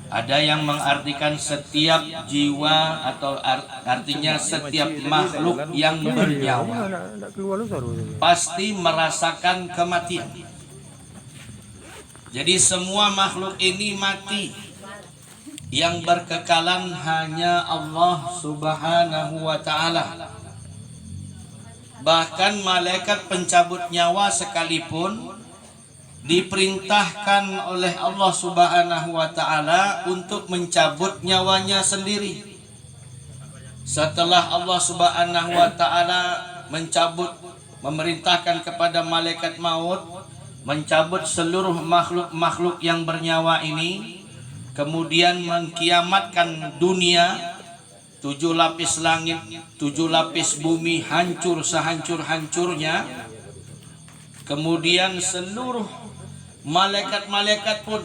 Ada yang mengartikan setiap jiwa atau artinya setiap makhluk yang bernyawa pasti merasakan kematian. Jadi semua makhluk ini mati. Yang berkekalan hanya Allah Subhanahu wa ta'ala. Bahkan malaikat pencabut nyawa sekalipun diperintahkan oleh Allah Subhanahu wa ta'ala untuk mencabut nyawanya sendiri. Setelah Allah Subhanahu wa ta'ala memerintahkan kepada malaikat maut mencabut seluruh makhluk-makhluk yang bernyawa ini, kemudian mengkiamatkan dunia, 7 lapis langit, 7 lapis bumi hancur sehancur-hancurnya. Kemudian seluruh malaikat-malaikat pun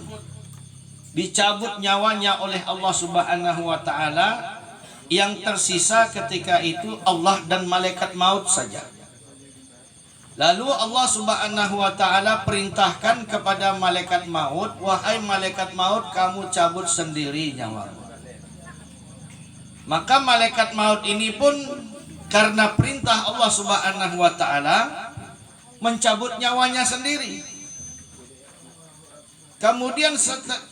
dicabut nyawanya oleh Allah Subhanahu wa ta'ala. Yang tersisa ketika itu Allah dan malaikat maut saja. Lalu Allah Subhanahu wa ta'ala perintahkan kepada malaikat maut, wahai malaikat maut, kamu cabut sendiri nyawamu. Maka malaikat maut ini pun karena perintah Allah Subhanahu wa ta'ala mencabut nyawanya sendiri. Kemudian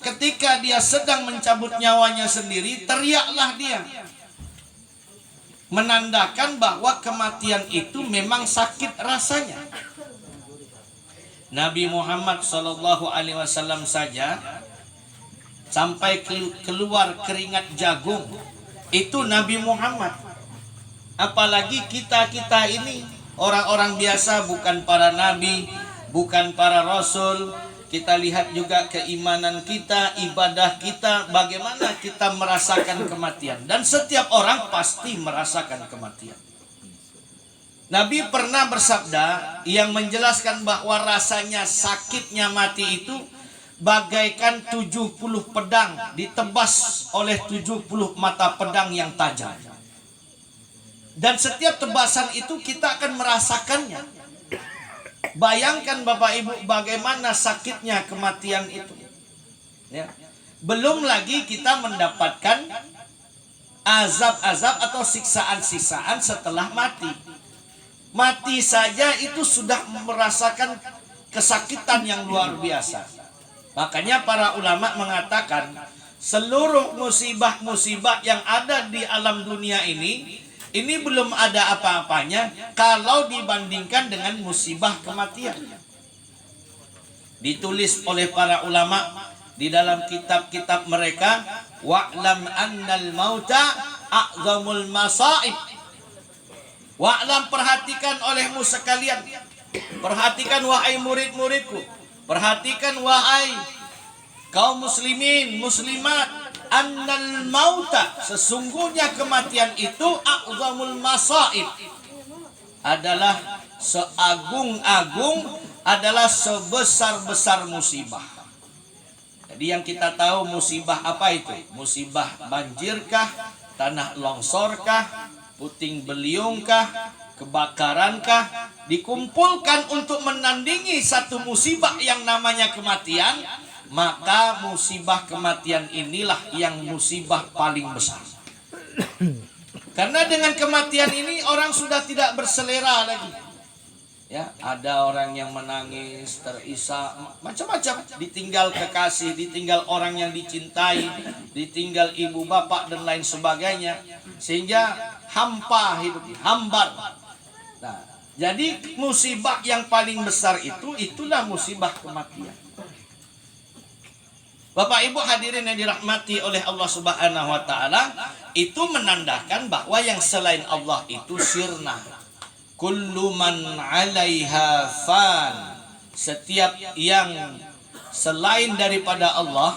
ketika dia sedang mencabut nyawanya sendiri, teriaklah dia, menandakan bahwa kematian itu memang sakit rasanya. Nabi Muhammad SAW saja sampai keluar keringat jagung, itu Nabi Muhammad. Apalagi kita ini orang-orang biasa, bukan para nabi, bukan para rasul. Kita lihat juga keimanan kita, ibadah kita, bagaimana kita merasakan kematian. Dan setiap orang pasti merasakan kematian. Nabi pernah bersabda yang menjelaskan bahwa rasanya sakitnya mati itu bagaikan 70 pedang ditebas oleh 70 mata pedang yang tajam. Dan setiap tebasan itu kita akan merasakannya. Bayangkan Bapak Ibu bagaimana sakitnya kematian itu, ya. Belum lagi kita mendapatkan azab-azab atau siksaan-siksaan setelah mati. Mati saja itu sudah merasakan kesakitan yang luar biasa. Makanya para ulama mengatakan seluruh musibah-musibah yang ada di alam dunia ini belum ada apa-apanya kalau dibandingkan dengan musibah kematian. Ditulis oleh para ulama di dalam kitab-kitab mereka, wa'lam annal mauta a'zamul masaib. Wa'lam, perhatikan olehmu sekalian, perhatikan wahai murid-muridku, perhatikan wahai kaum muslimin, muslimat, annal mauta, sesungguhnya kematian itu a'zamul masaib, adalah seagung-agung, adalah sebesar-besar musibah. Jadi yang kita tahu musibah apa itu? Musibah banjirkah, tanah longsorkah, puting beliungkah, kebakarankah, dikumpulkan untuk menandingi satu musibah yang namanya kematian. Maka musibah kematian inilah yang musibah paling besar. Karena dengan kematian ini orang sudah tidak berselera lagi. Ya, ada orang yang menangis, terisak, macam-macam, ditinggal kekasih, ditinggal orang yang dicintai, ditinggal ibu bapak dan lain sebagainya, sehingga hampa hidup, hambar. Nah, jadi musibah yang paling besar itulah musibah kematian. Bapak Ibu hadirin yang dirahmati oleh Allah Subhanahu wa ta'ala, itu menandakan bahwa yang selain Allah itu sirna. Kullu man 'alaiha fan. Setiap yang selain daripada Allah,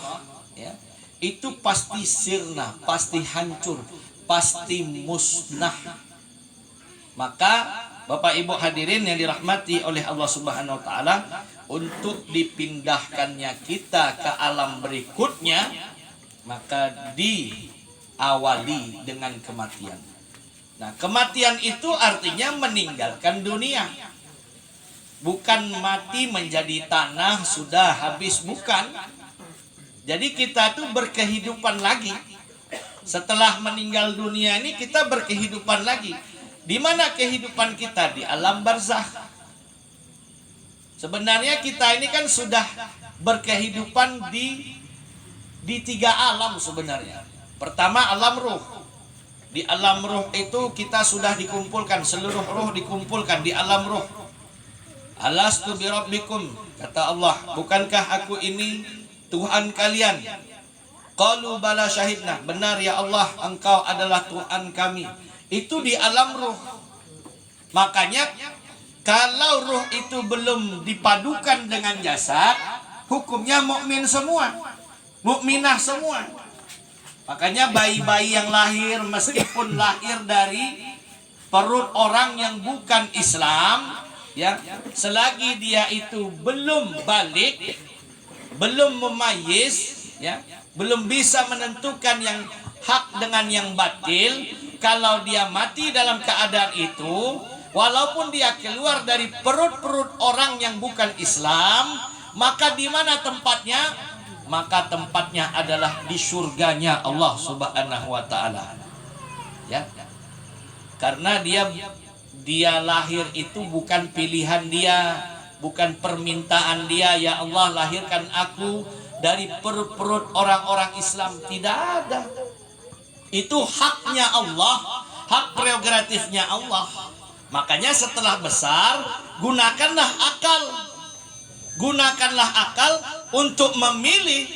ya, itu pasti sirna, pasti hancur, pasti musnah. Maka Bapak Ibu hadirin yang dirahmati oleh Allah Subhanahu wa ta'ala, untuk dipindahkannya kita ke alam berikutnya, maka diawali dengan kematian. Nah, kematian itu artinya meninggalkan dunia. Bukan mati menjadi tanah sudah habis, bukan. Jadi kita tuh berkehidupan lagi. Setelah meninggal dunia ini kita berkehidupan lagi. Di mana kehidupan kita? Di alam barzakh. Sebenarnya kita ini kan sudah berkehidupan di 3 alam sebenarnya. Pertama alam ruh. Di alam ruh itu kita sudah dikumpulkan, seluruh ruh dikumpulkan di alam ruh. Alastu birabbikum, kata Allah, bukankah aku ini Tuhan kalian? Qalu bala syahidna, benar ya Allah, engkau adalah Tuhan kami. Itu di alam ruh. Makanya kalau ruh itu belum dipadukan dengan jasad, hukumnya mukmin semua, mukminah semua. Makanya bayi-bayi yang lahir meskipun lahir dari perut orang yang bukan Islam, ya, selagi dia itu belum balik, belum memayyiz, ya, belum bisa menentukan yang hak dengan yang batil, kalau dia mati dalam keadaan itu, walaupun dia keluar dari perut-perut orang yang bukan Islam, maka di mana tempatnya? Maka tempatnya adalah di surganya Allah Subhanahu wa taala. Ya. Karena dia lahir itu bukan pilihan dia, bukan permintaan dia, ya Allah lahirkan aku dari perut-perut orang-orang Islam. Tidak ada. Itu haknya Allah, hak prerogatifnya Allah. Makanya setelah besar, gunakanlah akal. Gunakanlah akal untuk memilih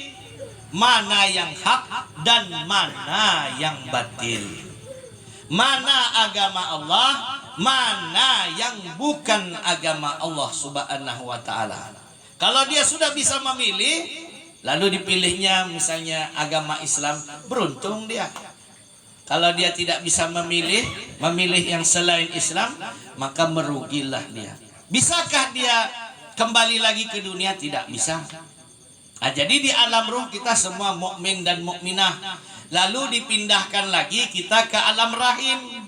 mana yang hak dan mana yang batil. Mana agama Allah, mana yang bukan agama Allah Subhanahu wa taala. Kalau dia sudah bisa memilih, lalu dipilihnya misalnya agama Islam, beruntung dia. Kalau dia tidak bisa memilih yang selain Islam, maka merugilah dia. Bisakah dia kembali lagi ke dunia? Tidak bisa. Nah, jadi di alam ruh kita semua mukmin dan mukminah. Lalu dipindahkan lagi kita ke alam rahim.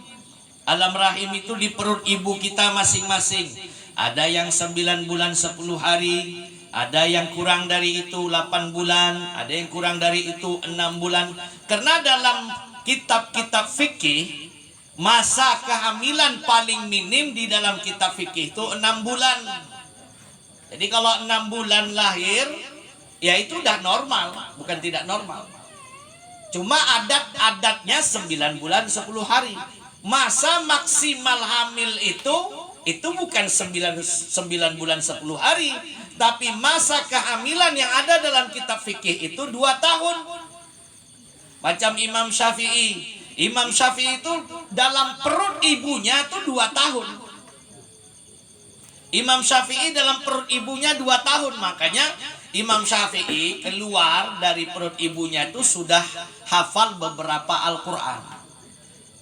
Alam rahim itu di perut ibu kita masing-masing. Ada yang 9 bulan 10 hari, ada yang kurang dari itu 8 bulan, ada yang kurang dari itu 6 bulan. Karena dalam kitab-kitab fikih, masa kehamilan paling minim di dalam kitab fikih itu 6 bulan. Jadi kalau 6 bulan lahir, ya itu udah normal, bukan tidak normal. Cuma adat-adatnya 9 bulan 10 hari. Masa maksimal hamil itu bukan 9 bulan 10 hari, tapi masa kehamilan yang ada dalam kitab fikih itu 2 tahun. Macam Imam Syafi'i. Imam Syafi'i itu dalam perut ibunya itu 2 tahun. Imam Syafi'i dalam perut ibunya 2 tahun. Makanya Imam Syafi'i keluar dari perut ibunya itu sudah hafal beberapa Al-Quran,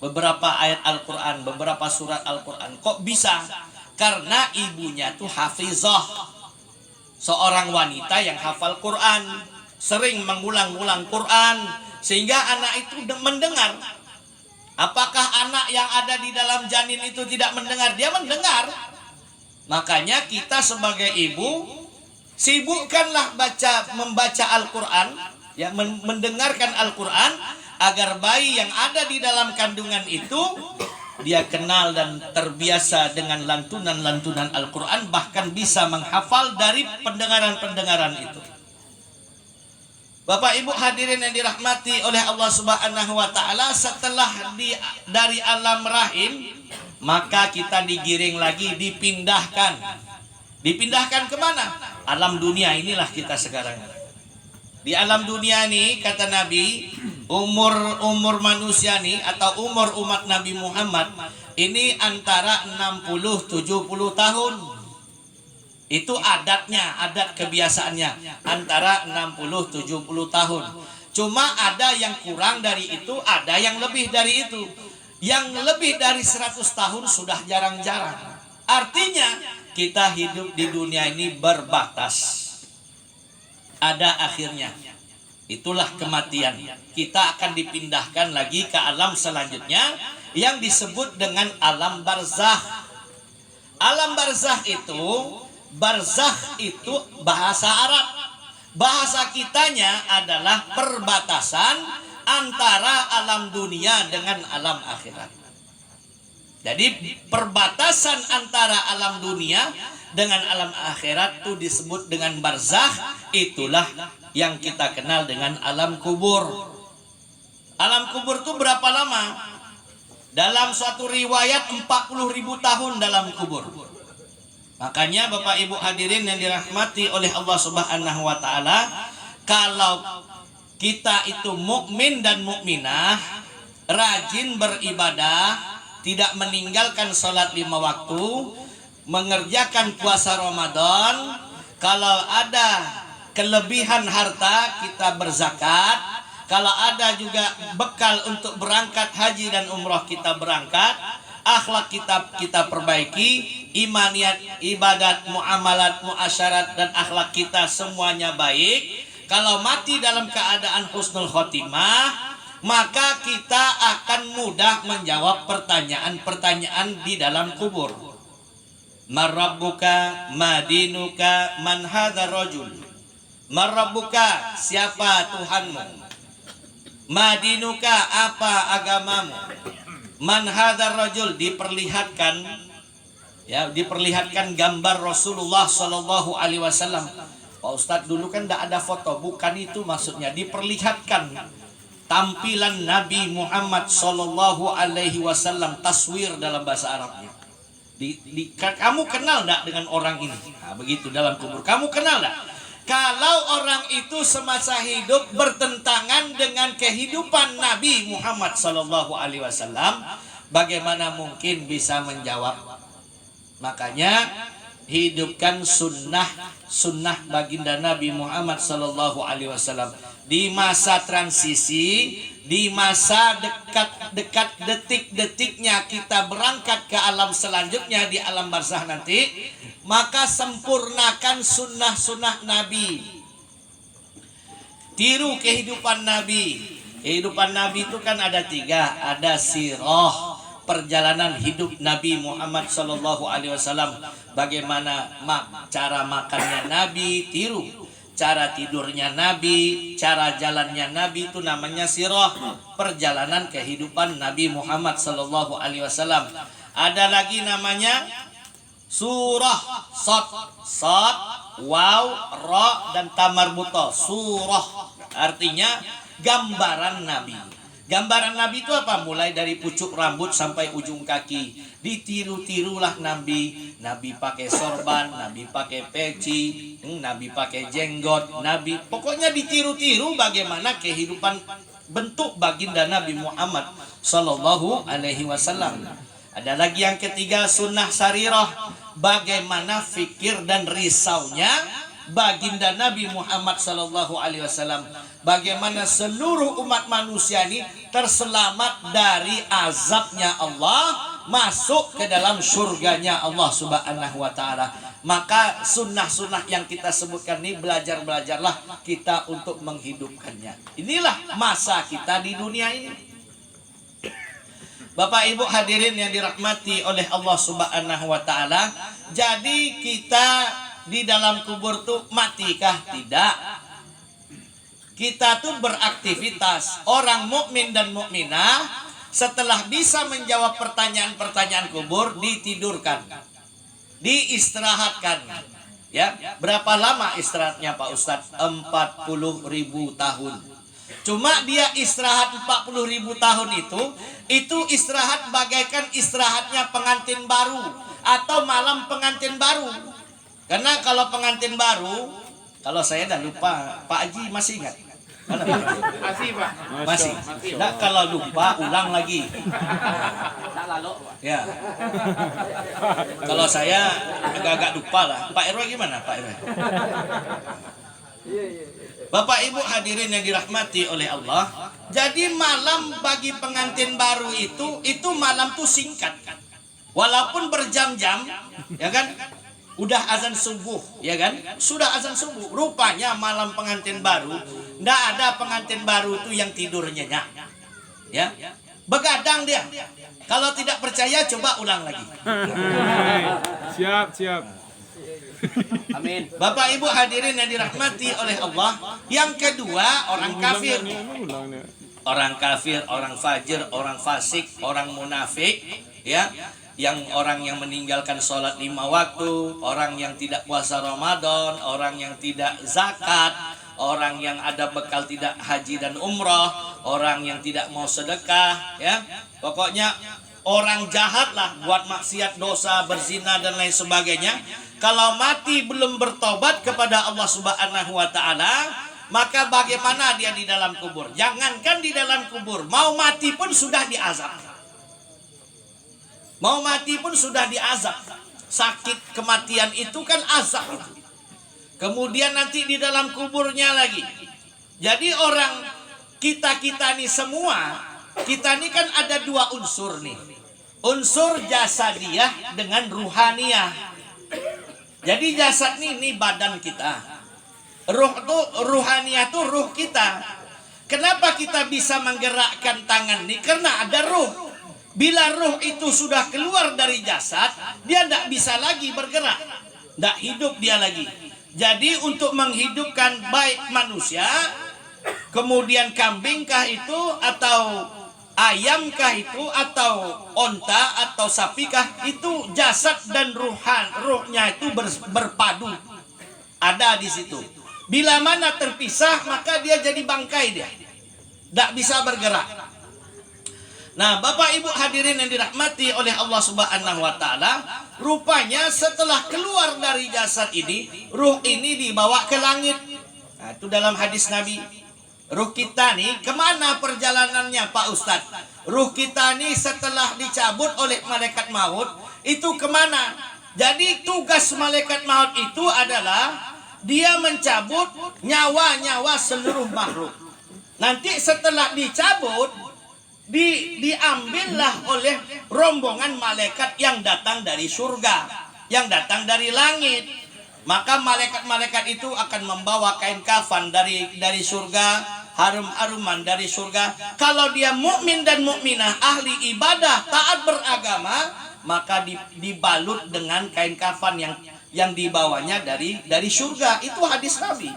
beberapa ayat Al-Quran, beberapa surat Al-Quran. Kok bisa? Karena ibunya itu hafizah, seorang wanita yang hafal Quran, sering mengulang-ulang Quran, sehingga anak itu mendengar. Apakah anak yang ada di dalam janin itu tidak mendengar? Dia mendengar. Makanya kita sebagai ibu, sibukkanlah membaca Al-Quran, ya, mendengarkan Al-Quran, agar bayi yang ada di dalam kandungan itu dia kenal dan terbiasa dengan lantunan-lantunan Al-Quran, bahkan bisa menghafal dari pendengaran-pendengaran itu. Bapak Ibu hadirin yang dirahmati oleh Allah Subhanahu wa taala, setelah dari alam rahim, maka kita digiring lagi, dipindahkan kemana? Alam dunia inilah kita sekarang. Di alam dunia ini, kata Nabi, umur manusia nih, atau umur umat Nabi Muhammad ini antara 60-70 tahun. Itu adatnya, adat kebiasaannya, antara 60-70 tahun. Cuma ada yang kurang dari itu, ada yang lebih dari itu. Yang lebih dari 100 tahun sudah jarang-jarang. Artinya kita hidup di dunia ini berbatas. Ada akhirnya. Itulah kematian. Kita akan dipindahkan lagi ke alam selanjutnya yang disebut dengan alam barzakh. Alam barzakh itu bahasa Arab. Bahasa kitanya adalah perbatasan antara alam dunia dengan alam akhirat. Jadi perbatasan antara alam dunia dengan alam akhirat itu disebut dengan barzakh. Itulah yang kita kenal dengan alam kubur. Alam kubur itu berapa lama? Dalam suatu riwayat 40.000 tahun dalam kubur. Makanya Bapak Ibu hadirin yang dirahmati oleh Allah Subhanahu wa taala, kalau kita itu mukmin dan mukminah, rajin beribadah, tidak meninggalkan sholat 5 waktu, mengerjakan puasa Ramadan, kalau ada kelebihan harta kita berzakat, kalau ada juga bekal untuk berangkat haji dan umroh kita berangkat, akhlak kita perbaiki, imaniyat, ibadat, muamalat, muasyarat dan akhlak kita semuanya baik. Kalau mati dalam keadaan husnul khotimah, maka kita akan mudah menjawab pertanyaan-pertanyaan di dalam kubur. Marabbuka, madinuka, man hadzal rajul. Marabbuka, siapa Tuhanmu? Madinuka, apa agamamu? Man hadzal rajul, diperlihatkan gambar Rasulullah sallallahu alaihi wasallam. Pak Ustadz, dulu kan tidak ada foto, bukan itu maksudnya, diperlihatkan tampilan Nabi Muhammad sallallahu alaihi wasallam, taswir dalam bahasa Arabnya. Kamu kenal enggak dengan orang ini? Nah, begitu dalam kubur. Kamu kenal enggak? Kalau orang itu semasa hidup bertentangan dengan kehidupan Nabi Muhammad sallallahu alaihi wasallam, bagaimana mungkin bisa menjawab? Makanya hidupkan sunnah baginda Nabi Muhammad sallallahu alaihi wasallam. Di masa transisi, di masa dekat detik-detiknya kita berangkat ke alam selanjutnya, di alam barzakh nanti, maka sempurnakan sunnah Nabi. Tiru kehidupan Nabi. Kehidupan Nabi itu kan ada 3, ada sirah, perjalanan hidup Nabi Muhammad sallallahu alaihi wasallam. Bagaimana cara makannya Nabi, tiru. Cara tidurnya Nabi, cara jalannya Nabi, itu namanya sirah, perjalanan kehidupan Nabi Muhammad sallallahu alaihi wasallam. Ada lagi namanya surah, sad, waw, ra dan tamarbuto. Surah artinya gambaran Nabi. Gambaran Nabi itu apa? Mulai dari pucuk rambut sampai ujung kaki. Ditiru-tirulah Nabi. Nabi pakai sorban, Nabi pakai peci, Nabi pakai jenggot, pokoknya ditiru-tiru bagaimana kehidupan bentuk baginda Nabi Muhammad sallallahu alaihi wasallam. Ada lagi yang ketiga, sunnah sarirah, bagaimana fikir dan risaunya baginda Nabi Muhammad sallallahu alaihi wasallam, bagaimana seluruh umat manusia ini terselamat dari azabnya Allah, masuk ke dalam surganya Allah Subhanahu wa taala. Maka sunnah-sunnah yang kita sebutkan ini, belajarlah kita untuk menghidupkannya. Inilah masa kita di dunia ini. Bapak Ibu hadirin yang dirahmati oleh Allah Subhanahu wa taala, jadi kita di dalam kubur tuh matikah? Tidak. Kita tuh beraktivitas. Orang mukmin dan mukminah setelah bisa menjawab pertanyaan-pertanyaan kubur, ditidurkan, diistirahatkan. Ya, berapa lama istirahatnya Pak Ustadz? 40.000 tahun. Cuma dia istirahat 40.000 tahun itu istirahat bagaikan istirahatnya pengantin baru atau malam pengantin baru. Karena kalau pengantin baru, kalau saya dah lupa, Pak Haji masih ingat? Mana Pak Haji? Masih Pak. Masih. Nah, kalau lupa ulang lagi. Ya. Kalau saya agak-agak lupa lah. Pak RW gimana Pak RW? Bapak Ibu hadirin yang dirahmati oleh Allah, jadi malam bagi pengantin baru itu malam tuh singkat. Walaupun berjam-jam, ya kan? Udah azan subuh, ya kan? Sudah azan subuh. Rupanya malam pengantin baru, ndak ada pengantin baru itu yang tidur nyenyak. Ya. Begadang dia. Kalau tidak percaya coba ulang lagi. Siap. Amin. Bapak Ibu hadirin yang dirahmati oleh Allah. Yang kedua, orang kafir. Orang kafir, orang fajir, orang fasik, orang munafik, ya. Yang orang yang meninggalkan sholat 5 waktu, orang yang tidak puasa Ramadan, orang yang tidak zakat, orang yang ada bekal tidak haji dan umroh, orang yang tidak mau sedekah, ya. Pokoknya orang jahat lah, buat maksiat, dosa, berzina dan lain sebagainya. Kalau mati belum bertobat kepada Allah Subhanahu wa taala, maka bagaimana dia di dalam kubur? Jangankan di dalam kubur, mau mati pun sudah diazab. Mau mati pun sudah diazab. Sakit kematian itu kan azab itu. Kemudian nanti di dalam kuburnya lagi. Jadi orang kita ini semua, kita ini kan ada 2 unsur nih. Unsur jasadiah dengan ruhaniyah. Jadi jasad ini badan kita. Ruh tuh, ruhaniyah tuh ruh kita. Kenapa kita bisa menggerakkan tangan ini? Karena ada ruh. Bila ruh itu sudah keluar dari jasad, dia tidak bisa lagi bergerak, tidak hidup dia lagi. Jadi untuk menghidupkan baik manusia, kemudian kambingkah itu, atau ayamkah itu, atau onta, atau sapikah, itu jasad dan ruhnya itu berpadu, ada di situ. Bila mana terpisah, maka dia jadi bangkai, dia tidak bisa bergerak. Nah, Bapak Ibu hadirin yang dirahmati oleh Allah Subhanahu wa taala, rupanya setelah keluar dari jasad ini, ruh ini dibawa ke langit. Nah, itu dalam hadis Nabi. Ruh kita nih kemana perjalanannya Pak Ustadz? Ruh kita nih setelah dicabut oleh malaikat maut, itu kemana? Jadi tugas malaikat maut itu adalah dia mencabut nyawa-nyawa seluruh makhluk. Nanti setelah dicabut, diambillah oleh rombongan malaikat yang datang dari surga, yang datang dari langit. Maka malaikat-malaikat itu akan membawa kain kafan dari surga, harum-haruman dari surga. Kalau dia mukmin dan mukminah, ahli ibadah, taat beragama, maka dibalut dengan kain kafan yang dibawanya dari surga. Itu hadis Nabi.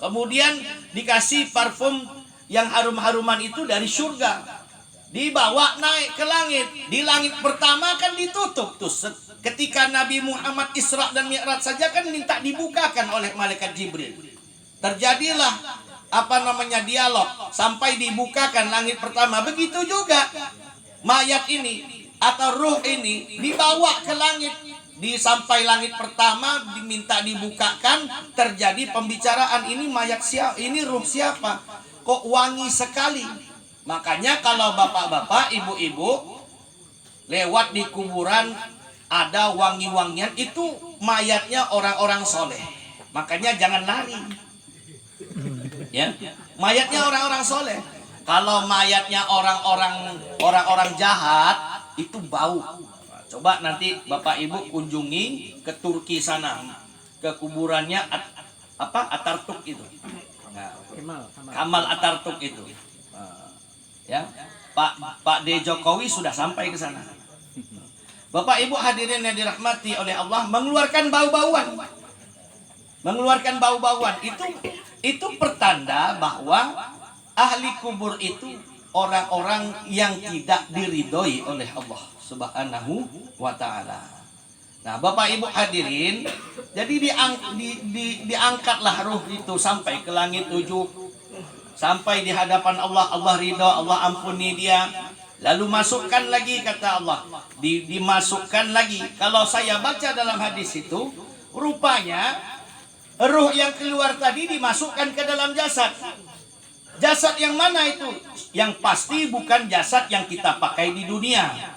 Kemudian dikasih parfum yang harum-haruman itu dari surga, dibawa naik ke langit. Di langit pertama kan ditutup tuh. Ketika Nabi Muhammad Isra dan Mi'raj saja kan minta dibukakan oleh malaikat Jibril. Terjadilah dialog sampai dibukakan langit pertama. Begitu juga mayat ini atau ruh ini dibawa ke langit. Sampai langit pertama diminta dibukakan, terjadi pembicaraan, ini mayat siapa, ini ruh siapa, kok wangi sekali. Makanya kalau bapak-bapak, ibu-ibu lewat di kuburan ada wangi-wangian, itu mayatnya orang-orang soleh. Makanya jangan lari. Ya, mayatnya orang-orang soleh. Kalau mayatnya orang-orang jahat, itu bau. Coba nanti Bapak Ibu kunjungi ke Turki sana, ke kuburannya Atatürk itu. Nah, Kamal Atatürk itu. Ya, Pak D. Jokowi sudah sampai ke sana. Bapak Ibu hadirin yang dirahmati oleh Allah, mengeluarkan bau-bauan. Mengeluarkan bau-bauan itu pertanda bahwa ahli kubur itu orang-orang yang tidak diridhoi oleh Allah Subhanahu wa taala. Nah, Bapak Ibu hadirin, jadi diangkatlah ruh itu sampai ke langit 7. Sampai di hadapan Allah, Allah ridho, Allah ampuni dia. Lalu masukkan lagi, kata Allah, dimasukkan lagi. Kalau saya baca dalam hadis itu, rupanya ruh yang keluar tadi dimasukkan ke dalam jasad. Jasad yang mana itu? Yang pasti bukan jasad yang kita pakai di dunia.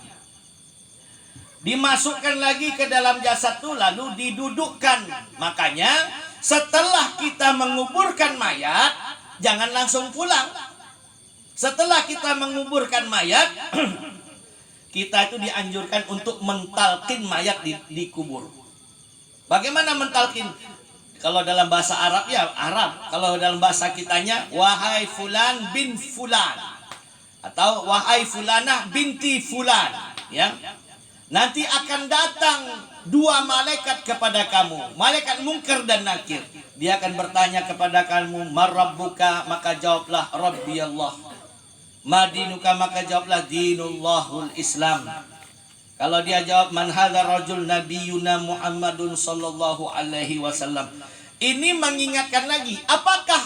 Dimasukkan lagi ke dalam jasad itu, lalu didudukkan. Makanya setelah kita menguburkan mayat, jangan langsung pulang. Setelah kita menguburkan mayat, kita itu dianjurkan untuk mentalkin mayat di kubur. Bagaimana mentalkin? Kalau dalam bahasa Arab ya Arab. Kalau dalam bahasa kitanya, wahai fulan bin fulan, atau wahai fulanah binti fulan. Ya, Nanti akan datang dua malaikat kepada kamu, malaikat Munkar dan Nakir. Dia akan bertanya kepada kamu, "Marabbuka?" Maka jawablah, "Rabbi Allah." "Madinuka?" Maka jawablah, "Dinullahul Islam." Kalau dia jawab, "Man hadza rajul nabiyuna Muhammadun sallallahu alaihi wasallam." Ini mengingatkan lagi, apakah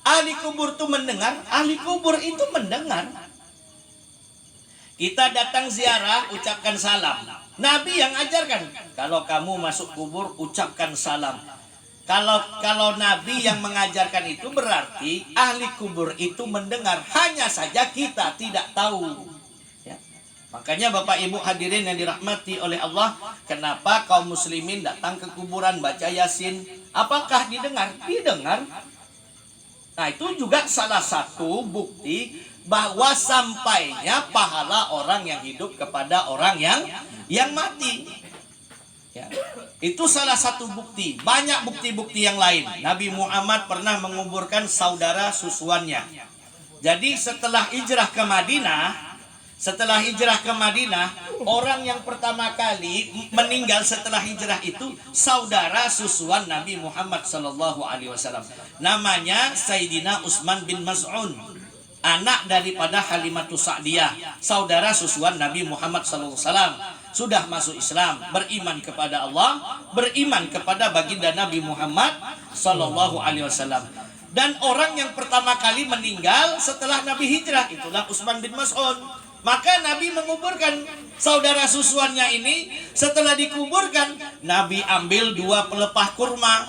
ahli kubur itu mendengar? Ahli kubur itu mendengar. Kita datang ziarah, ucapkan salam. Nabi yang ajarkan, kalau kamu masuk kubur, ucapkan salam. Kalau Nabi yang mengajarkan itu berarti ahli kubur itu mendengar. Hanya saja kita tidak tahu. Ya. Makanya Bapak Ibu hadirin yang dirahmati oleh Allah, kenapa kaum muslimin datang ke kuburan baca Yasin? Apakah didengar? Didengar. Nah, itu juga salah satu bukti bahwa sampainya pahala orang yang hidup kepada orang yang mati. Ya. Itu salah satu bukti. Banyak bukti-bukti yang lain. Nabi Muhammad pernah menguburkan saudara susuannya. Jadi setelah hijrah ke Madinah, orang yang pertama kali meninggal setelah hijrah itu saudara susuan Nabi Muhammad sallallahu alaihi wasallam. Namanya Sayyidina Utsman bin Maz'un, anak daripada Halimatus Sa'diyah, saudara susuan Nabi Muhammad sallallahu alaihi wasallam. Sudah masuk Islam, beriman kepada Allah, beriman kepada baginda Nabi Muhammad sallallahu alaihi wasallam. Dan orang yang pertama kali meninggal setelah Nabi hijrah itulah Utsman bin Maz'un. Maka Nabi menguburkan saudara susuannya ini. Setelah dikuburkan, Nabi ambil dua pelepah kurma.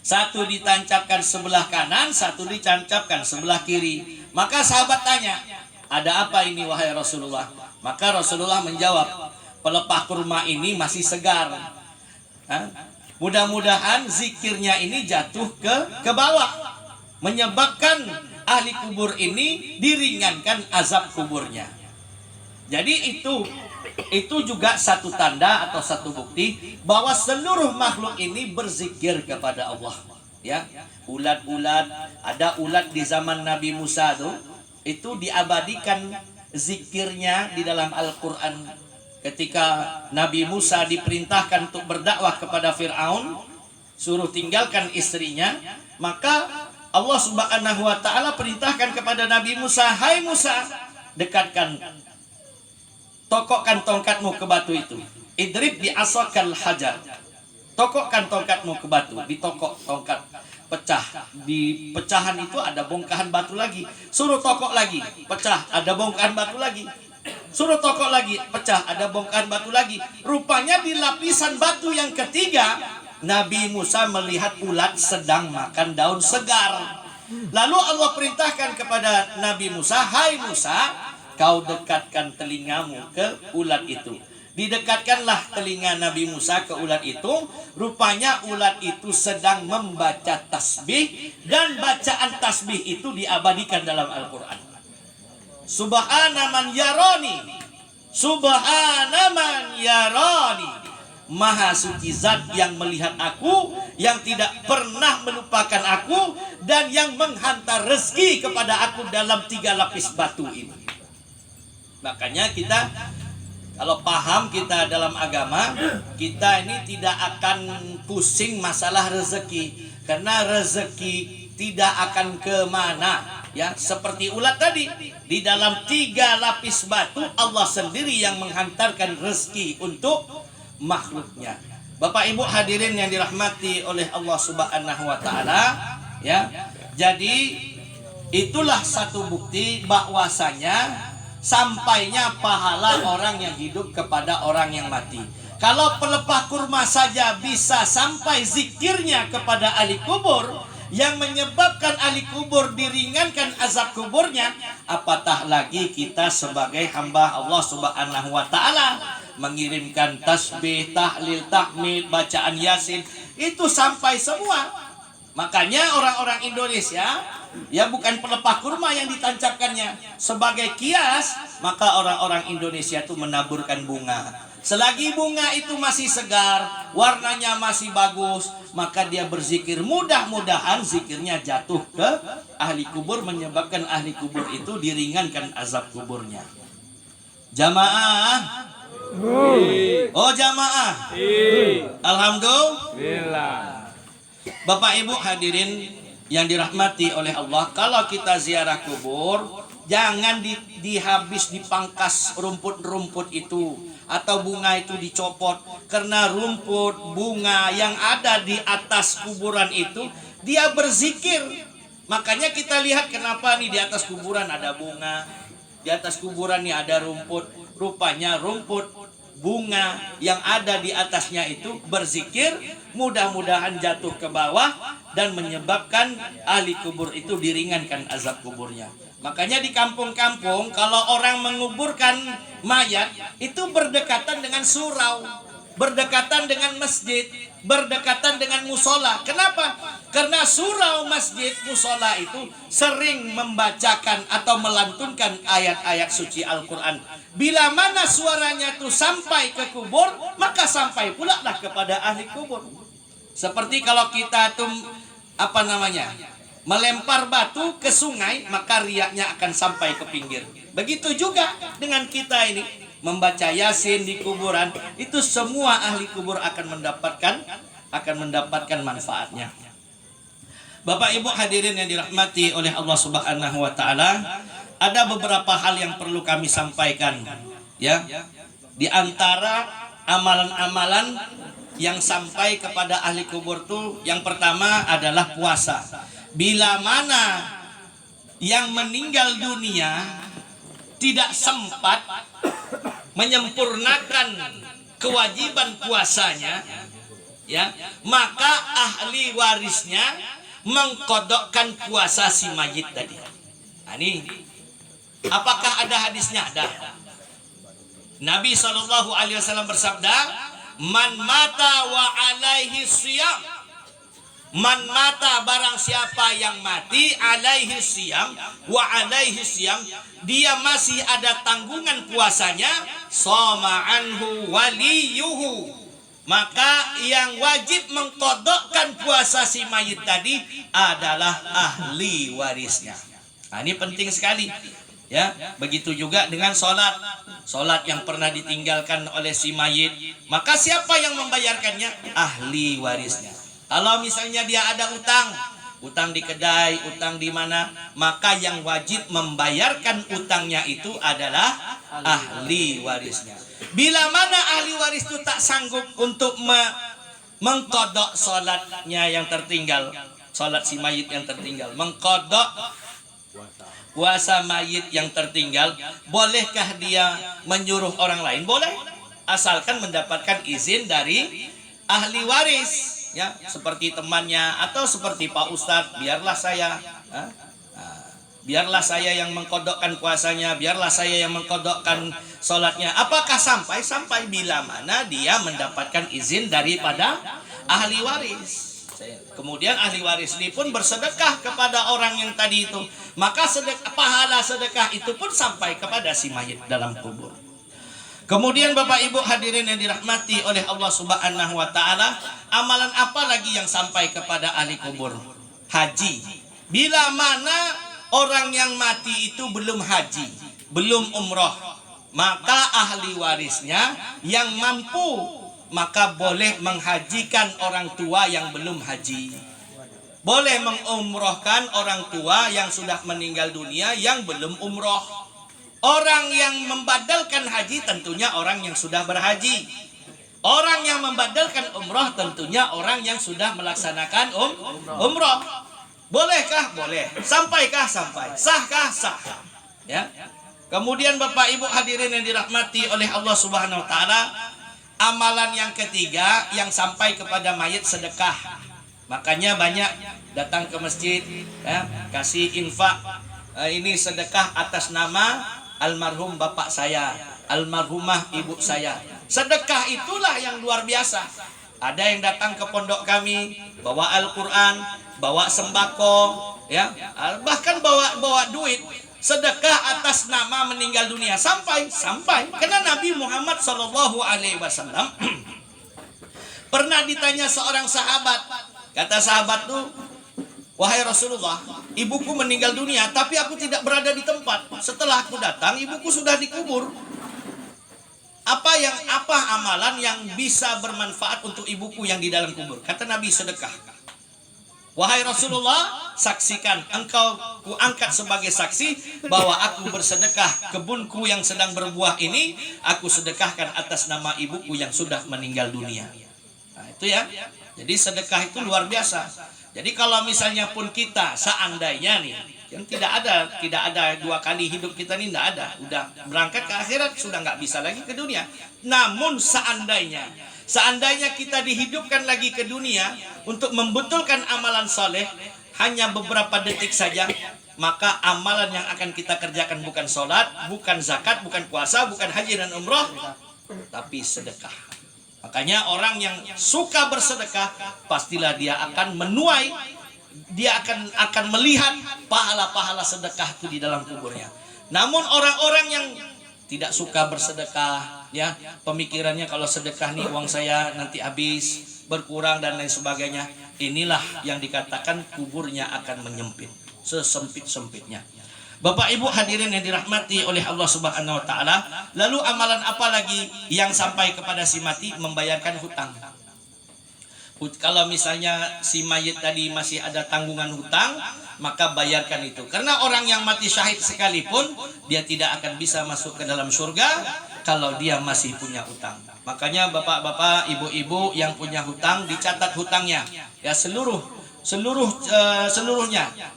Satu ditancapkan sebelah kanan, satu ditancapkan sebelah kiri. Maka sahabat tanya, "Ada apa ini wahai Rasulullah?" Maka Rasulullah menjawab, "Pelepah kurma ini masih segar. Mudah-mudahan zikirnya ini jatuh ke bawah, menyebabkan ahli kubur ini diringankan azab kuburnya." Jadi itu juga satu tanda atau satu bukti bahwa seluruh makhluk ini berzikir kepada Allah. Ya, ulat-ulat, ada ulat di zaman Nabi Musa itu diabadikan zikirnya di dalam Al-Quran. Ketika Nabi Musa diperintahkan untuk berdakwah kepada Fir'aun, suruh tinggalkan istrinya, maka Allah Subhanahu wa ta'ala perintahkan kepada Nabi Musa, "Hai Musa, tokokkan tongkatmu ke batu itu. Idrib bi asakal hajar." Tokokkan tongkatmu ke batu. Ditokok tongkat, pecah. Di pecahan itu ada bongkahan batu lagi. Suruh tokok lagi, pecah, ada bongkahan batu lagi. Suruh tokok lagi, pecah, ada bongkahan batu lagi. Rupanya di lapisan batu yang ketiga, Nabi Musa melihat ulat sedang makan daun segar. Lalu Allah perintahkan kepada Nabi Musa, "Hai Musa, kau dekatkan telingamu ke ulat itu." Didekatkanlah telinga Nabi Musa ke ulat itu. Rupanya ulat itu sedang membaca tasbih, dan bacaan tasbih itu diabadikan dalam Al-Quran. "Subhana man yarani, subhana man yarani." Maha suci zat yang melihat aku, yang tidak pernah melupakan aku, dan yang menghantar rezeki kepada aku dalam 3 lapis batu ini. Makanya kita, kalau paham kita dalam agama, kita ini tidak akan pusing masalah rezeki. Karena rezeki tidak akan kemana. Ya, seperti ulat tadi, di dalam 3 lapis batu, Allah sendiri yang menghantarkan rezeki untuk makhluknya. Bapak Ibu hadirin yang dirahmati oleh Allah Subhanahu wa ta'ala, ya. Jadi itulah satu bukti bahwasanya sampainya pahala orang yang hidup kepada orang yang mati. Kalau pelepah kurma saja bisa sampai zikirnya kepada ahli kubur, yang menyebabkan ahli kubur diringankan azab kuburnya, apatah lagi kita sebagai hamba Allah Subhanahu wa ta'ala, mengirimkan tasbih, tahlil, tahmid, bacaan Yasin, itu sampai semua. Makanya orang-orang Indonesia, ya bukan pelepah kurma yang ditancapkannya. Sebagai kias, maka orang-orang Indonesia itu menaburkan bunga. Selagi bunga itu masih segar, warnanya masih bagus, maka dia berzikir. Mudah-mudahan zikirnya jatuh ke ahli kubur, menyebabkan ahli kubur itu diringankan azab kuburnya. Jamaah Oh jamaah. Alhamdulillah. Bapak Ibu hadirin yang dirahmati oleh Allah, kalau kita ziarah kubur, jangan dihabis dipangkas rumput-rumput itu atau bunga itu dicopot, karena rumput bunga yang ada di atas kuburan itu dia berzikir. Makanya kita lihat kenapa nih di atas kuburan ada bunga, di atas kuburan nih ada rumput. Rupanya rumput bunga yang ada di atasnya itu berzikir, mudah-mudahan jatuh ke bawah dan menyebabkan ahli kubur itu diringankan azab kuburnya. Makanya di kampung-kampung kalau orang menguburkan mayat itu berdekatan dengan surau, berdekatan dengan masjid, berdekatan dengan musola. Kenapa? Karena surau, masjid, musola itu sering membacakan atau melantunkan ayat-ayat suci Al-Quran. Bila mana suaranya itu sampai ke kubur, maka sampai pula lah kepada ahli kubur. Seperti kalau kita tuh melempar batu ke sungai, maka riaknya akan sampai ke pinggir. Begitu juga dengan kita ini membaca Yasin di kuburan, itu semua ahli kubur akan mendapatkan manfaatnya. Bapak Ibu hadirin yang dirahmati oleh Allah Subhanahu wa taala, ada beberapa hal yang perlu kami sampaikan, ya. Di antara amalan-amalan yang sampai kepada ahli kubur itu yang pertama adalah puasa. Bila mana yang meninggal dunia tidak sempat menyempurnakan kewajiban puasanya, ya, maka ahli warisnya mengkodokkan puasa si mayit tadi. Nah, ini apakah ada hadisnya? Ada. Nabi SAW bersabda, man mata wa alaihi siyam. Man mata, barang siapa yang mati, alaihi siyam wa alaihi siyam, dia masih ada tanggungan puasanya, shoma anhu waliyuhu, maka yang wajib mengkodokkan puasa si mayit tadi adalah ahli warisnya. Nah, ini penting sekali, ya. Begitu juga dengan sholat yang pernah ditinggalkan oleh si mayit, maka siapa yang membayarkannya? Ahli warisnya. Kalau misalnya dia ada utang di kedai, utang di mana, maka yang wajib membayarkan utangnya itu adalah ahli warisnya. Bila mana ahli waris itu tak sanggup untuk mengkodok sholatnya yang tertinggal, sholat si mayit yang tertinggal, mengkodok puasa mayit yang tertinggal, bolehkah dia menyuruh orang lain? Boleh, asalkan mendapatkan izin dari ahli waris, ya, seperti temannya atau seperti Pak Ustadz, biarlah saya yang mengkodokkan puasanya, biarlah saya yang mengkodokkan sholatnya. Apakah sampai bila mana dia mendapatkan izin daripada ahli waris. Kemudian ahli waris ini pun bersedekah kepada orang yang tadi itu, maka pahala sedekah itu pun sampai kepada si mayit dalam kubur. Kemudian Bapak Ibu hadirin yang dirahmati oleh Allah Subhanahu wa taala, amalan apa lagi yang sampai kepada ahli kubur? Haji. Bila mana orang yang mati itu belum haji, belum umroh, maka ahli warisnya yang mampu, maka boleh menghajikan orang tua yang belum haji. Boleh mengumrohkan orang tua yang sudah meninggal dunia yang belum umroh. Orang yang membadalkan haji tentunya orang yang sudah berhaji. Orang yang membadalkan umroh tentunya orang yang sudah melaksanakan umroh. Bolehkah? Boleh. Sampaikah? Sampai. Sahkah? Sah. Ya. Kemudian Bapak Ibu hadirin yang dirahmati oleh Allah Subhanahu wa taala, amalan yang ketiga yang sampai kepada mayit, sedekah. Makanya banyak datang ke masjid, ya, kasih infak. Ini sedekah atas nama almarhum bapak saya, almarhumah ibu saya. Sedekah itulah yang luar biasa. Ada yang datang ke pondok kami bawa Al-Quran, bawa sembako, ya, bahkan bawa duit. Sedekah atas nama meninggal dunia sampai. Karena Nabi Muhammad SAW pernah ditanya seorang sahabat. Kata sahabat tuh, wahai Rasulullah, ibuku meninggal dunia, tapi aku tidak berada di tempat. Setelah aku datang, ibuku sudah dikubur. Apa amalan yang bisa bermanfaat untuk ibuku yang di dalam kubur? Kata Nabi, sedekah. Wahai Rasulullah, saksikan, engkau kuangkat sebagai saksi bahwa aku bersedekah, kebunku yang sedang berbuah ini aku sedekahkan atas nama ibuku yang sudah meninggal dunia. Nah, itu ya. Jadi sedekah itu luar biasa. Jadi kalau misalnya pun kita seandainya nih, yang tidak ada 2 kali hidup kita ini, tidak ada, udah berangkat ke akhirat, sudah nggak bisa lagi ke dunia. Namun seandainya kita dihidupkan lagi ke dunia untuk membetulkan amalan soleh hanya beberapa detik saja, maka amalan yang akan kita kerjakan bukan sholat, bukan zakat, bukan puasa, bukan haji dan umroh, tapi sedekah. Makanya orang yang suka bersedekah, pastilah dia akan menuai, dia akan melihat pahala-pahala sedekah itu di dalam kuburnya. Namun orang-orang yang tidak suka bersedekah, ya, pemikirannya kalau sedekah nih uang saya nanti habis, berkurang dan lain sebagainya, inilah yang dikatakan kuburnya akan menyempit, sesempit-sempitnya. Bapak Ibu hadirin yang dirahmati oleh Allah Subhanahu wa taala, lalu amalan apa lagi yang sampai kepada si mati? Membayarkan hutang. Kalau misalnya si mayit tadi masih ada tanggungan hutang, maka bayarkan itu. Karena orang yang mati syahid sekalipun, dia tidak akan bisa masuk ke dalam surga kalau dia masih punya hutang. Makanya bapak-bapak, ibu-ibu yang punya hutang, dicatat hutangnya. Ya, seluruhnya.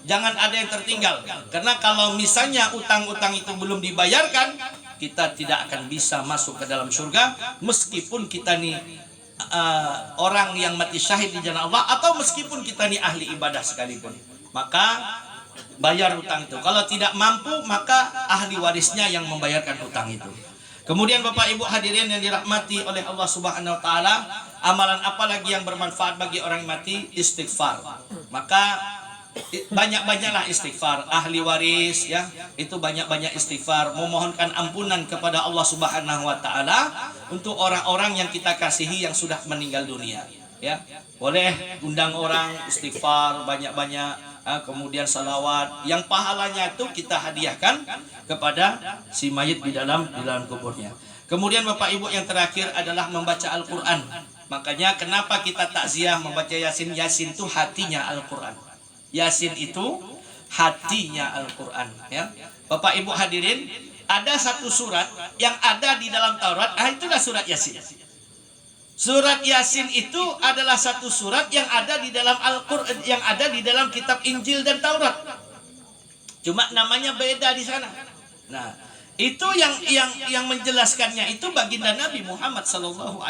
Jangan ada yang tertinggal. Karena kalau misalnya utang-utang itu belum dibayarkan, kita tidak akan bisa masuk ke dalam surga, meskipun kita nih orang yang mati syahid di jalan Allah, atau meskipun kita nih ahli ibadah sekalipun. Maka bayar hutang itu. Kalau tidak mampu, maka ahli warisnya yang membayarkan hutang itu. Kemudian Bapak Ibu hadirin yang dirahmati oleh Allah Subhanahu wa taala, amalan apa lagi yang bermanfaat bagi orang mati? Istighfar. Maka banyak-banyaklah istighfar. Ahli waris, ya, itu banyak-banyak istighfar, memohonkan ampunan kepada Allah Subhanahu wa taala untuk orang-orang yang kita kasihi yang sudah meninggal dunia, ya. Boleh undang orang istighfar banyak-banyak, kemudian salawat yang pahalanya itu kita hadiahkan kepada si mayit di dalam kuburnya. Kemudian Bapak Ibu yang terakhir adalah membaca Al-Quran. Makanya kenapa kita takziah membaca Yasin? Yasin itu hatinya Al-Quran. Yasin itu hatinya Al-Quran, ya. Bapak Ibu hadirin, ada satu surat yang ada di dalam Taurat, itulah surat Yasin. Surat Yasin itu adalah satu surat yang ada di dalam Al-Quran, yang ada di dalam kitab Injil dan Taurat. Cuma namanya beda di sana. Nah, itu yang menjelaskannya itu baginda Nabi Muhammad SAW.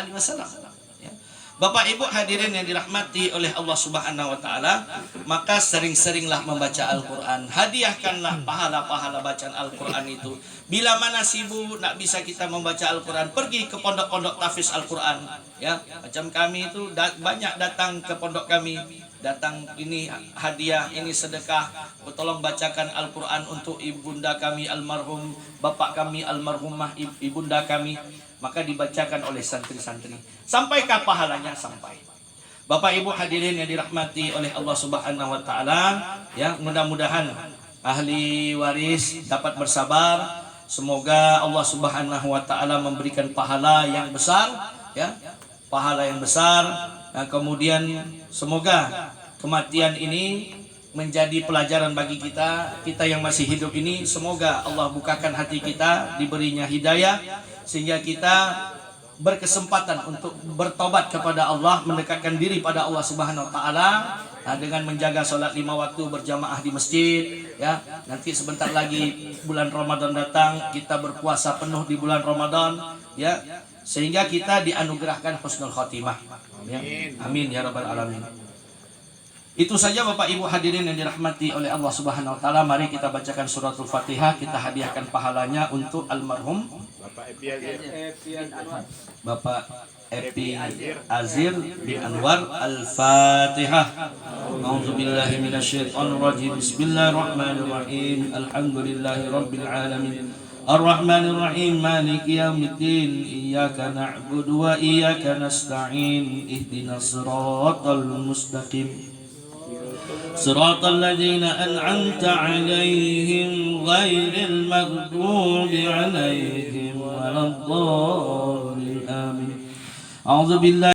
Bapak Ibu hadirin yang dirahmati oleh Allah Subhanahu wa taala, maka sering-seringlah membaca Al-Qur'an. Hadiahkanlah pahala-pahala bacaan Al-Qur'an itu. Bila mana sibuk nak bisa kita membaca Al-Qur'an, pergi ke pondok-pondok tahfiz Al-Qur'an, ya. Macam kami itu banyak datang ke pondok kami, datang ini hadiah, ini sedekah, tolong bacakan Al-Qur'an untuk ibunda kami almarhum, bapak kami almarhumah ibunda kami. Maka dibacakan oleh santri-santri. Sampaikah pahalanya? Sampai. Bapak Ibu hadirin yang dirahmati oleh Allah Subhanahu wa taala, ya, mudah-mudahan ahli waris dapat bersabar. Semoga Allah Subhanahu wa taala memberikan pahala yang besar, ya. Pahala yang besar. Nah, kemudian semoga kematian ini menjadi pelajaran bagi kita yang masih hidup ini. Semoga Allah bukakan hati kita, diberinya hidayah, sehingga kita berkesempatan untuk bertobat kepada Allah, mendekatkan diri pada Allah Subhanahu wa taala, dengan menjaga sholat 5 waktu berjamaah di masjid, ya. Nanti sebentar lagi bulan Ramadan datang, kita berpuasa penuh di bulan Ramadan, ya, sehingga kita dianugerahkan husnul khotimah, ya. Amin ya rabbal alamin. Itu saja Bapak Ibu hadirin yang dirahmati oleh Allah Subhanahu wa taala. Mari kita bacakan suratul Fatihah, kita hadiahkan pahalanya untuk almarhum Bapak Epi Azir bin Anwar. Al-Fatihah. A'udzubillahi minasyaitonir rajim. Bismillahirrahmanirrahim. Alhamdulillahirabbil alamin. Ar-Rahmanir Rahim. Maliki yaumiddin. Iyyaka na'budu wa iyyaka nasta'in. Ihdinas siratal mustaqim. صراط الذين أنعمت عليهم غير المغضوب عليهم ولا الضالين آمين. أعوذ بالله